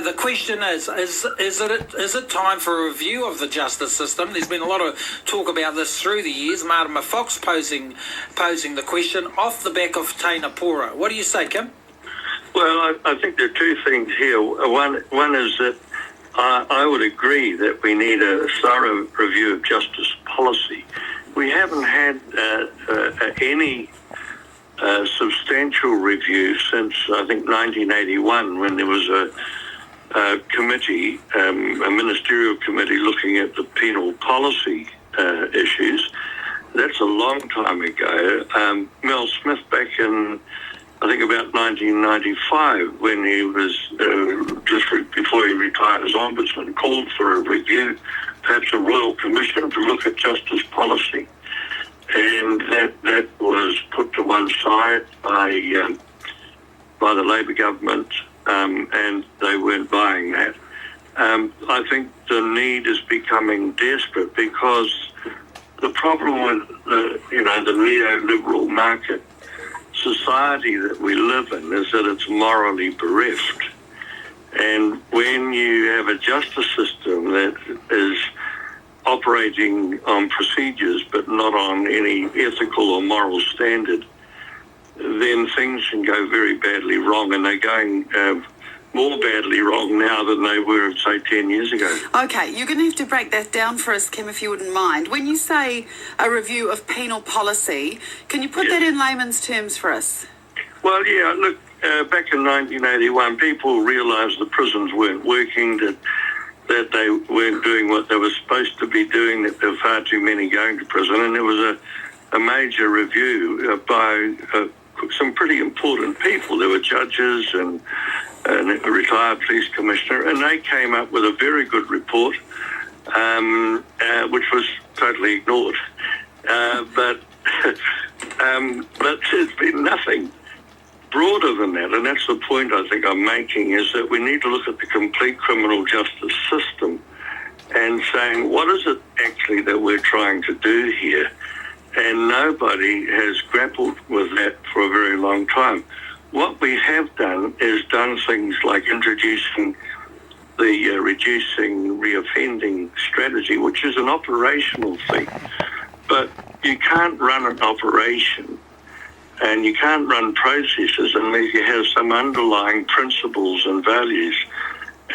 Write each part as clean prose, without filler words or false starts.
The question is it time for a review of the justice system? There's been a lot of talk about this through the years. Marama Fox posing the question off the back of Teina Pora. What do you say, Kim? Well, I think there are two things here. One is that I would agree that we need a thorough review of justice policy. We haven't had any substantial review since, I think, 1981, when there was a committee, a ministerial committee looking at the penal policy issues. That's a long time ago. Mel Smith back in, I think, about 1995, when he was, just before he retired as Ombudsman, called for a review, perhaps a royal commission to look at justice policy. And that was put to one side by the Labour government, and they weren't buying that. I think the need is becoming desperate, because the problem with the neoliberal market society that we live in is that it's morally bereft. And when you have a justice system that is operating on procedures but not on any ethical or moral standard, then things can go very badly wrong, and they're going more badly wrong now than they were, say, 10 years ago. Okay, you're going to have to break that down for us, Kim, if you wouldn't mind. When you say a review of penal policy, can you put that in layman's terms for us? Well, yeah, look, back in 1981, people realised the prisons weren't working, that they weren't doing what they were supposed to be doing, that there were far too many going to prison, and there was a major review by some pretty important people. There were judges and a retired police commissioner, and they came up with a very good report, which was totally ignored. But there's been nothing broader than that, and that's the point I think I'm making, is that we need to look at the complete criminal justice system and saying, what is it actually that we're trying to do here? And nobody has grappled with that for a very long time. What we have done is done things like introducing the reducing reoffending strategy, which is an operational thing. But you can't run an operation and you can't run processes unless you have some underlying principles and values,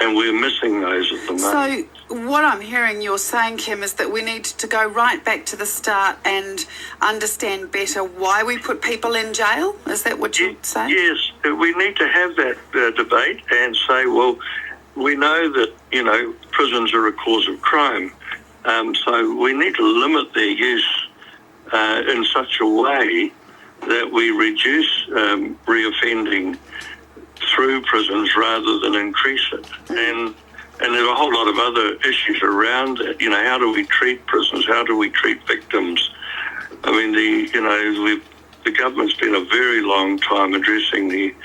and we're missing those at the moment. So what I'm hearing you're saying, Kim, is that we need to go right back to the start and understand better why we put people in jail? Is that what you're saying? Yes, we need to have that debate and say, well, we know that, prisons are a cause of crime, so we need to limit their use in such a way that we reduce reoffending through prisons rather than increase it. And there's a whole lot of other issues around it. How do we treat prisons? How do we treat victims? I mean, the government's been a very long time addressing the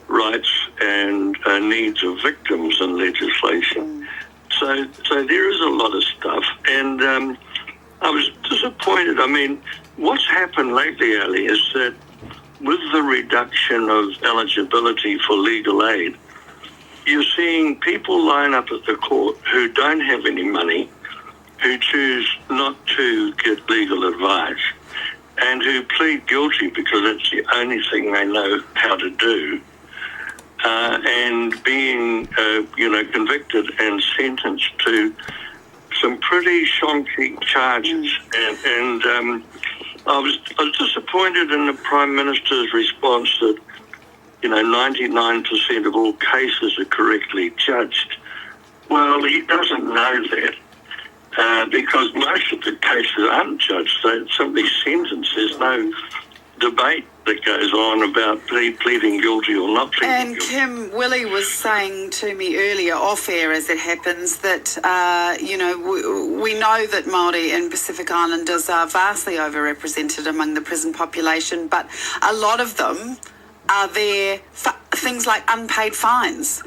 rights and needs of victims in legislation. So there is a lot of stuff. And I was disappointed. I mean, what's happened lately, Ali, is that with the reduction of eligibility for legal aid, you're seeing people line up at the court who don't have any money, who choose not to get legal advice, and who plead guilty because it's the only thing they know how to do, and being, convicted and sentenced to some pretty shonky charges. And I was disappointed in the Prime Minister's response that, 99% of all cases are correctly judged. Well, he doesn't know that because most of the cases aren't judged. They're simply sentenced. There's no debate that goes on about pleading guilty or not pleading guilty. And Kim, Willie was saying to me earlier, off air as it happens, that, we know that Maori and Pacific Islanders are vastly overrepresented among the prison population, but a lot of them are there for things like unpaid fines,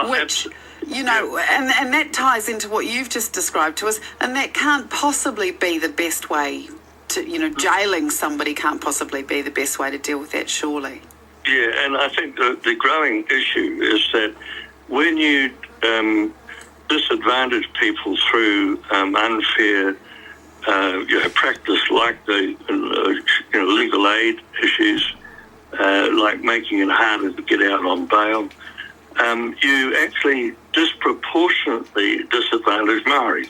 which, and that ties into what you've just described to us, and that can't possibly be the best way to, jailing somebody can't possibly be the best way to deal with that, surely. Yeah, and I think the growing issue is that when you disadvantage people through unfair practice, like the legal aid issues, like making it harder to get out on bail. You actually disproportionately disadvantage Maori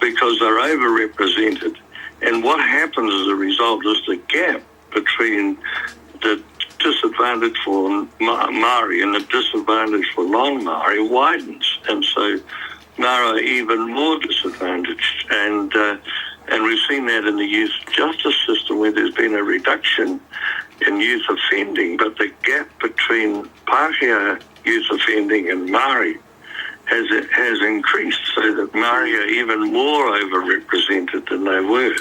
because they're overrepresented. And what happens as a result is the gap between the disadvantage for Maori and the disadvantage for non-Maori widens. And so Maori are even more disadvantaged. And we've seen that in the youth justice system where there's been a reduction in youth offending, but the gap between Pākehā youth offending and Maori has increased, so that Maori are even more overrepresented than they were.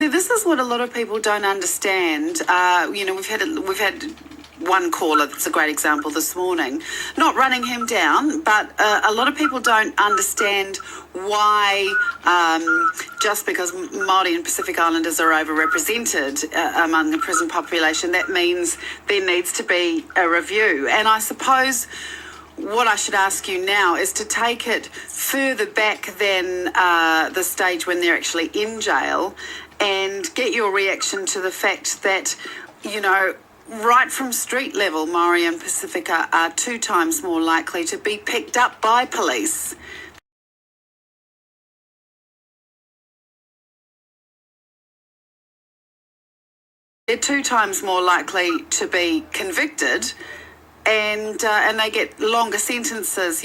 This is what a lot of people don't understand. We've had one caller that's a great example this morning, not running him down, but a lot of people don't understand why just because Maori and Pacific Islanders are overrepresented among the prison population, that means there needs to be a review. And I suppose what I should ask you now is to take it further back than the stage when they're actually in jail and get your reaction to the fact that, right from street level, Maori and Pacifica are 2 times more likely to be picked up by police. They're 2 times more likely to be convicted, and they get longer sentences.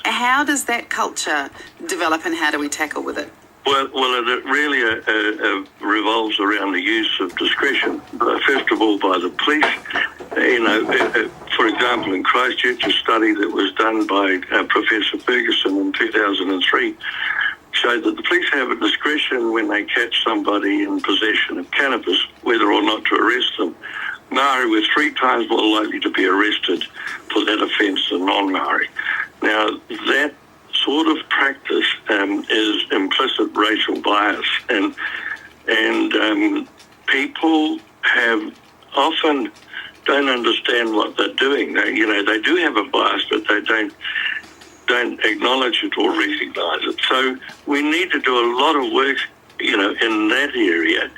How does that culture develop, and how do we tackle with it? Well, it really revolves around the use of discretion. First of all, by the police. For example, in Christchurch, a study that was done by Professor Ferguson in 2003 showed that the police have a discretion when they catch somebody in possession of cannabis, whether or not to arrest them. Maori were 3 times more likely to be arrested for that offence than non-Maori. Now, that sort of practice is implicit racial bias, and people have often don't understand what they're doing. They do have a bias, but they don't acknowledge it or recognise it. So we need to do a lot of work, in that area.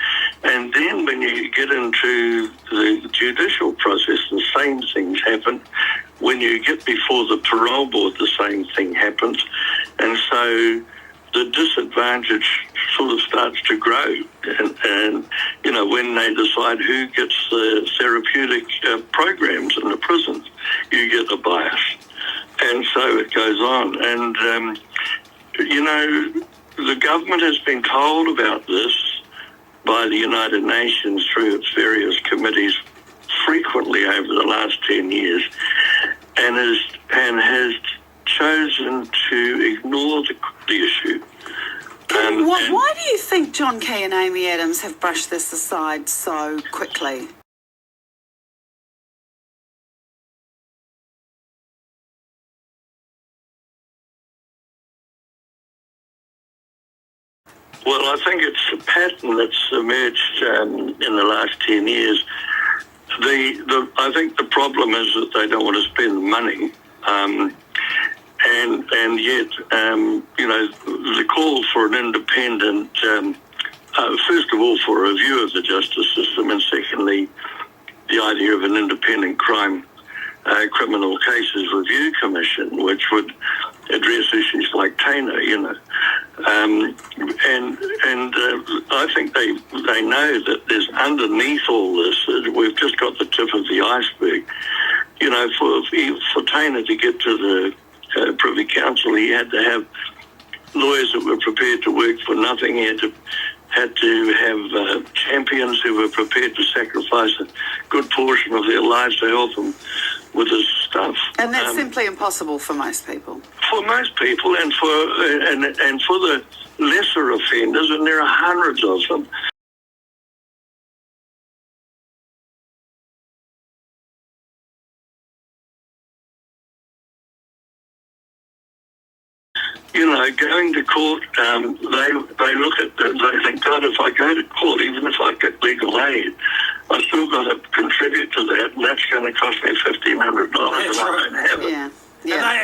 And then when you get into the judicial process, the same things happen. When you get before the parole board, the same thing happens. And so the disadvantage sort of starts to grow. And when they decide who gets the therapeutic programs in the prisons, you get a bias. And so it goes on. And, the government has been told about this by the United Nations through its various committees frequently over the last 10 years, and has chosen to ignore the issue. Why do you think John Key and Amy Adams have brushed this aside so quickly? Well, I think it's a pattern that's emerged in the last 10 years. I think the problem is that they don't want to spend money, and yet, the call for an independent, first of all, for a review of the justice system, and secondly, the idea of an independent criminal cases review commission, which would address issues like Taina, and I think they know that there's underneath all this, we've just got the tip of the iceberg. For Taina to get to the Privy Council, he had to have lawyers that were prepared to work for nothing. He had to have champions who were prepared to sacrifice a good portion of their lives to help them with this stuff. And that's simply impossible for most people. For most people, and for the lesser offenders, and there are hundreds of them. Going to court, they look at they think, God, if I go to court, even if I get legal aid, I've still got to contribute to that, and that's going to cost me $1,500, and I don't have it. Yeah.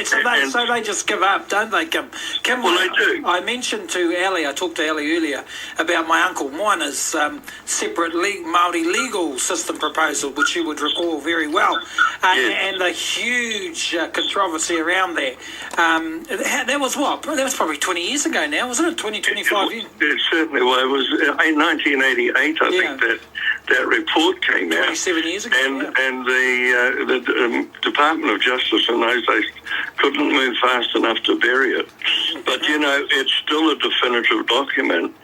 So they just give up, don't they, Kim? Well, they do. I mentioned to Ali, I talked to Ali earlier about my uncle Moana's separate Maori legal system proposal, which you would recall very well, and the huge controversy around that. That was what? That was probably 20 years ago now, wasn't it? 25 years? It certainly was. It was in 1988, I think, that report came out. 27 years ago, and the Department of Justice in those days couldn't move fast enough to bury it. But, it's still a definitive document,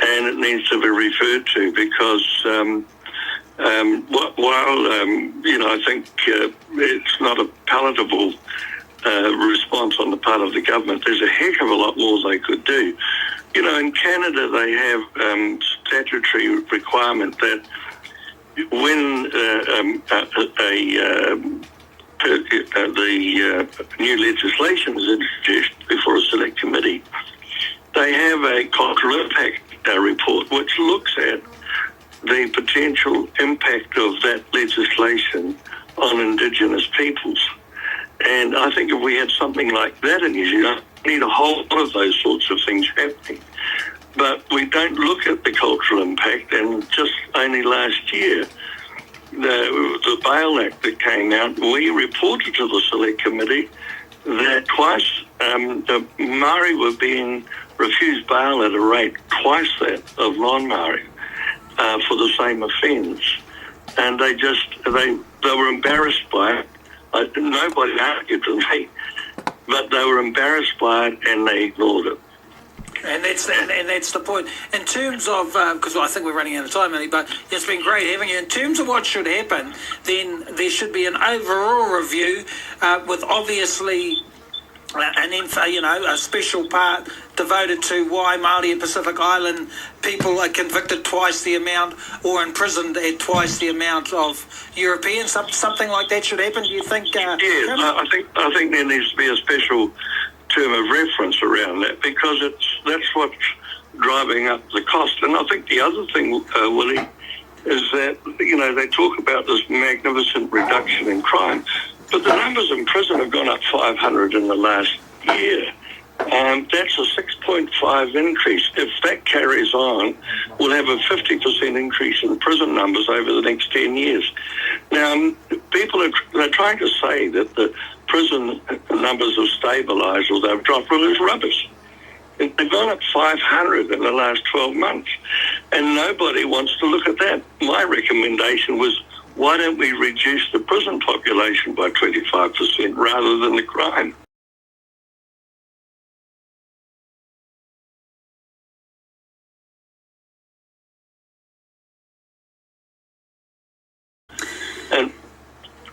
and it needs to be referred to because I think it's not a palatable response on the part of the government. There's a heck of a lot more they could do. In Canada, they have statutory requirement that when the new legislation is introduced before a select committee, they have a cultural impact report which looks at the potential impact of that legislation on Indigenous peoples. And I think if we had something like that in New Zealand, we need a whole lot of those sorts of things happening. But we don't look at the cultural impact, and just only last year, the Bail Act that came out, we reported to the Select Committee that twice the Maori were being refused bail at a rate twice that of non-Maori for the same offence. And they were embarrassed by it. Nobody argued with me, but they were embarrassed by it and they ignored it. And that's the point. In terms of, because I think we're running out of time, Ellie, but it's been great having you. In terms of what should happen, then there should be an overall review with obviously a special part devoted to why Maori and Pacific Island people are convicted twice the amount or imprisoned at twice the amount of Europeans. Something like that should happen, do you think? I think there needs to be a special term of reference around that because that's what's driving up the cost. And I think the other thing, Willie, is that, they talk about this magnificent reduction in crime, but the numbers in prison have gone up 500 in the last year. That's a 6.5 increase. If that carries on, we'll have a 50% increase in prison numbers over the next 10 years. Now, they're trying to say that the prison numbers have stabilised or they've dropped. Well, it's rubbish. They've gone up 500 in the last 12 months, and nobody wants to look at that. My recommendation was, why don't we reduce the prison population by 25% rather than the crime?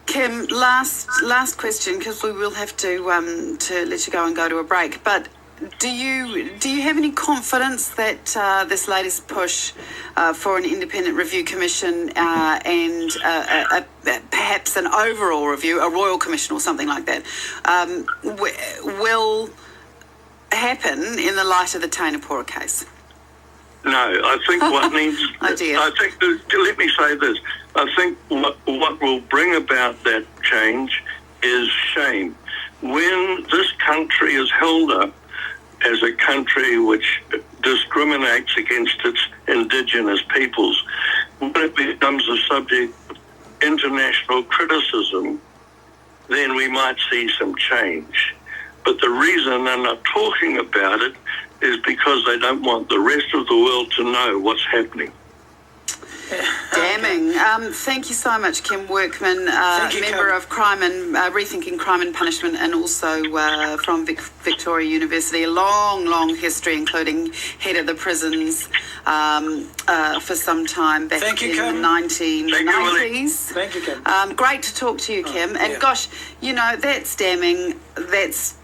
Kim, last question, because we will have to let you go and go to a break. But do you have any confidence that this latest push for an independent review commission and perhaps an overall review, a royal commission or something like that, will happen in the light of the Tainapura case? No, I think what needs... Oh dear. Let me say this. I think what will bring about that change is shame. When this country is held up as a country which discriminates against its Indigenous peoples, when it becomes a subject of international criticism, then we might see some change. But the reason they're not talking about it is because they don't want the rest of the world to know what's happening. Damning. Thank you so much, Kim Workman, member of Crime and Rethinking Crime and Punishment, and also from Victoria University. A long history, including head of the prisons for some time back in the 1990s. Thank you, Kim. Great to talk to you, Kim. And gosh, that's damning. That's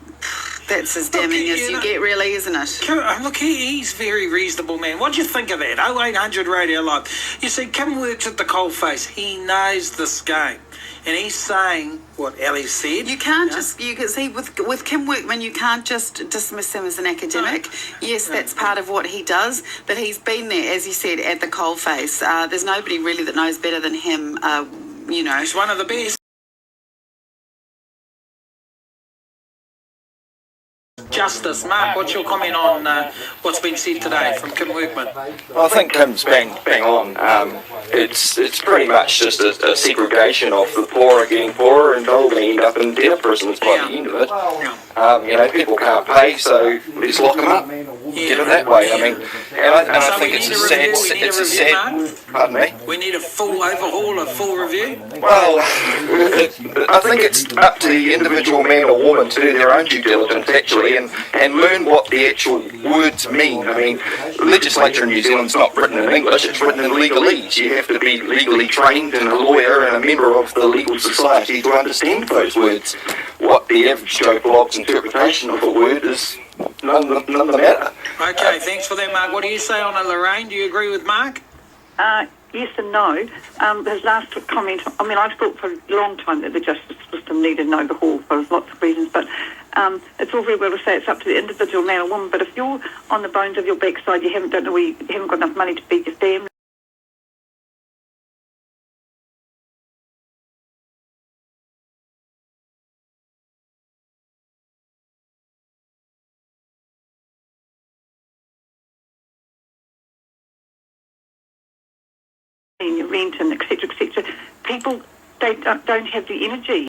That's as damning as you get, really, isn't it? Look, he's a very reasonable man. What do you think of that? 0800 Radio Live. You see, Kim works at the coalface. He knows this game. And he's saying what Ellie said. You can't you can see with Kim Workman, you can't just dismiss him as an academic. No. Yes, that's part of what he does, but he's been there, as you said, at the coalface. There's nobody really that knows better than him, He's one of the best. Justice. Mark, what's your comment on what's been said today from Kim Workman? Well, I think Kim's bang on. It's pretty much just a segregation of the poor getting poorer and ultimately end up in debtor prisons by the end of it. People can't pay, so let's lock them up. Get it that way. I mean, I think it's a sad. Pardon me. We need a full overhaul, a full review. Well, I think it's up to the individual man or woman to do their own due diligence actually, and learn what the actual words mean. I mean, legislature in New Zealand's not written in English; it's written in legalese. You have to be legally trained and a lawyer and a member of the legal society to understand those words. What the average Joe Blogg's interpretation of a word is. None of the matter. Okay, thanks for that, Mark. What do you say on it, Lorraine? Do you agree with Mark? Yes and no. His last comment, I've thought for a long time that the justice system needed an overhaul for lots of reasons, but it's all very well to say it's up to the individual man or woman, but if you're on the bones of your backside, you haven't got enough money to feed your family, and your rent and etc. People, they don't have the energy.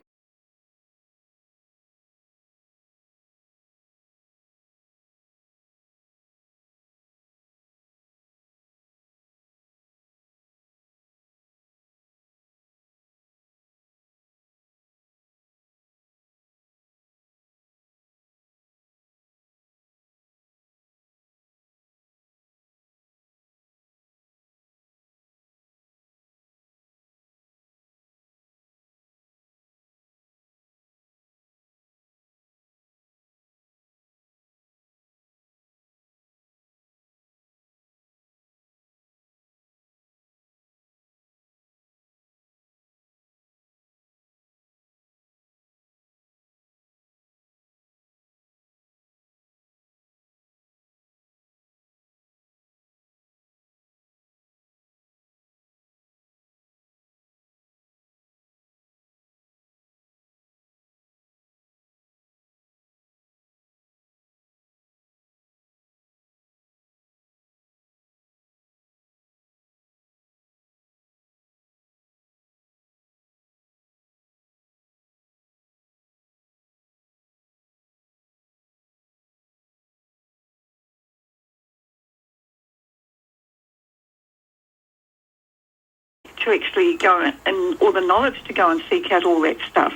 To actually go and or the knowledge to go and seek out all that stuff.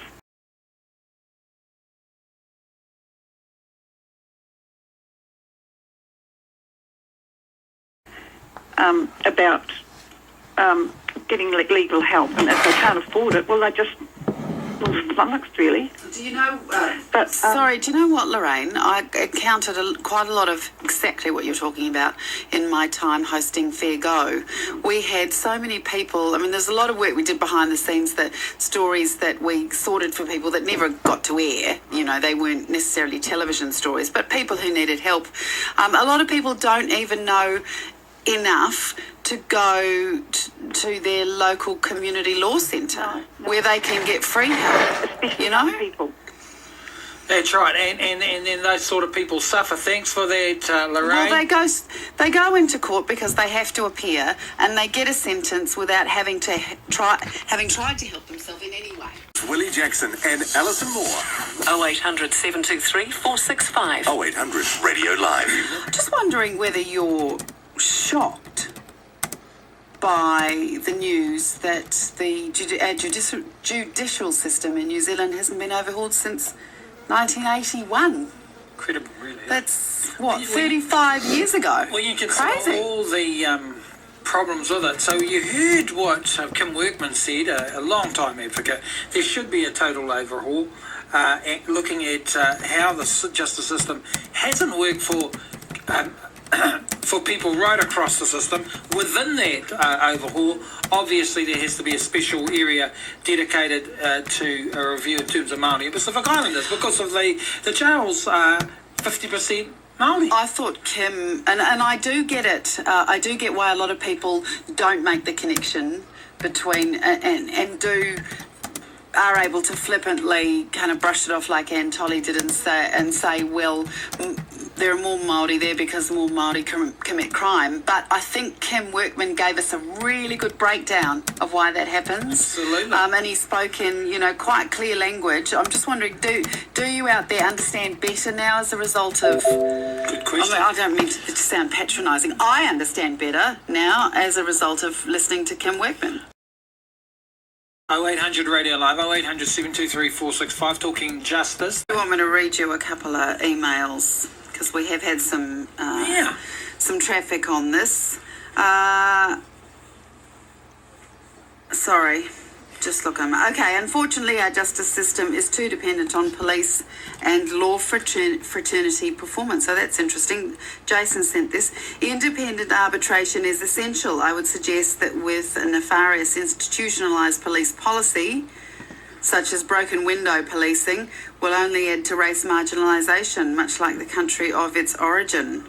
About getting legal help, and if they can't afford it, well, they just flummoxed, really. Do you know? Do you know what, Lorraine? I encountered quite a lot of exactly what you're talking about in my time hosting Fair Go. We had so many people. I mean, there's a lot of work we did behind the scenes, that stories that we sorted for people that never got to air. They weren't necessarily television stories, but people who needed help. A lot of people don't even know enough to go to their local community law centre where they can get free help, People. That's right, and then those sort of people suffer. Thanks for that, Lorraine. Well, they go into court because they have to appear, and they get a sentence without having tried to help themselves in any way. Willie Jackson and Alison Moore. 0800 723 465. 0800 Radio Live. Just wondering whether you're shocked by the news that the judicial system in New Zealand hasn't been overhauled since 1981. Incredible, really. That's, 35 years ago? Well, you can Crazy. see all the problems with it. So you heard what Kim Workman said, a long-time advocate. There should be a total overhaul. looking at how the justice system hasn't worked for for people right across the system. Within that overhaul, obviously there has to be a special area dedicated to a review in terms of Maori and Pacific Islanders because of the jails are 50% Maori. I thought Kim, and I do get it, I do get why a lot of people don't make the connection between and are able to flippantly kind of brush it off like Ann Tolley did and say, well, there are more Māori there because more Māori commit crime. But I think Kim Workman gave us a really good breakdown of why that happens. Absolutely. And he spoke in, quite clear language. I'm just wondering, do you out there understand better now as a result of... Good question. I don't mean to sound patronising. I understand better now as a result of listening to Kim Workman. 0800 Radio Live, 0800 723 465, talking justice. You want me to read you a couple of emails? Because we have had some traffic on this. Sorry, just looking. Okay, unfortunately our justice system is too dependent on police and law fraternity performance. So that's interesting. Jason sent this. Independent arbitration is essential. I would suggest that with a nefarious institutionalised police policy, such as broken window policing, will only add to race marginalisation, much like the country of its origin.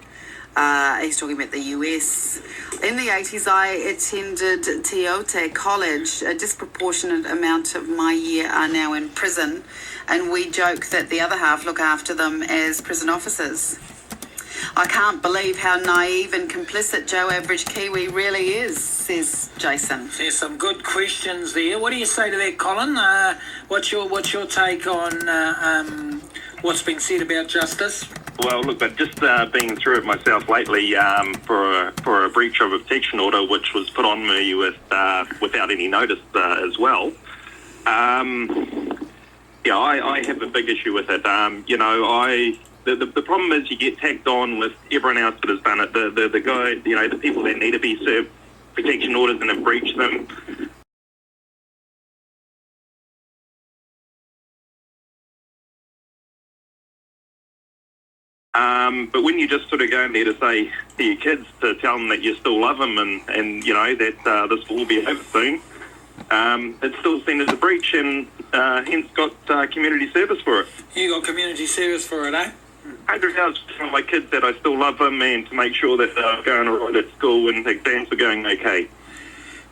He's talking about the US. In the 80s, I attended Teote College. A disproportionate amount of my year are now in prison, and we joke that the other half look after them as prison officers. I can't believe how naive and complicit Joe Average Kiwi really is, says Jason. There's some good questions there. What do you say to that, Colin? What's your take on what's been said about justice? Well, look, I've just been through it myself lately for a breach of a protection order, which was put on me without any notice as well. I have a big issue with it. The problem is you get tagged on with everyone else that has done it. The guy, the people that need to be served protection orders and have breached them. But when you just sort of go in there to say to your kids, to tell them that you still love them and that this will all be over soon, it's still seen as a breach and hence got community service for it. You got community service for it, eh? 100 hours to tell my kids that I still love them and to make sure that they're going all right at school and exams are going okay.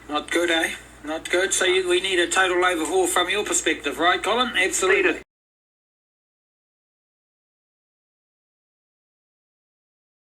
Not good, eh? Not good. So we need a total overhaul from your perspective, right, Colin? Absolutely.